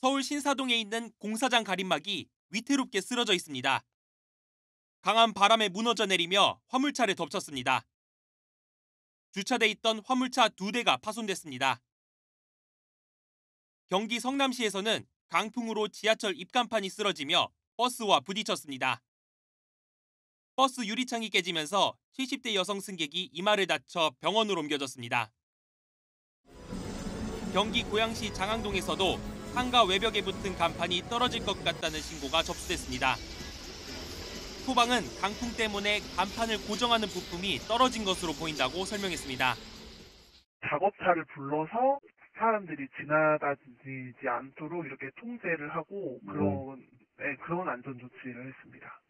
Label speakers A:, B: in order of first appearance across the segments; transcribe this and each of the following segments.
A: 서울 신사동에 있는 공사장 가림막이 위태롭게 쓰러져 있습니다. 강한 바람에 무너져 내리며 화물차를 덮쳤습니다. 주차돼 있던 화물차 2대가 파손됐습니다. 경기 성남시에서는 강풍으로 지하철 입간판이 쓰러지며 버스와 부딪혔습니다. 버스 유리창이 깨지면서 70대 여성 승객이 이마를 다쳐 병원으로 옮겨졌습니다. 경기 고양시 장항동에서도 상가 외벽에 붙은 간판이 떨어질 것 같다는 신고가 접수됐습니다. 소방은 강풍 때문에 간판을 고정하는 부품이 떨어진 것으로 보인다고 설명했습니다.
B: 작업차를 불러서 사람들이 지나다니지 않도록 이렇게 통제를 하고 그런 안전 조치를 했습니다.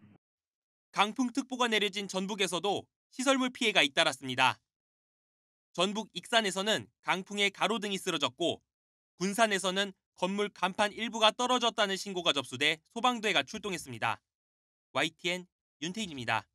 A: 강풍특보가 내려진 전북에서도 시설물 피해가 잇따랐습니다. 전북 익산에서는 강풍에 가로등이 쓰러졌고 군산에서는 건물 간판 일부가 떨어졌다는 신고가 접수돼 소방대가 출동했습니다. YTN 윤태인입니다.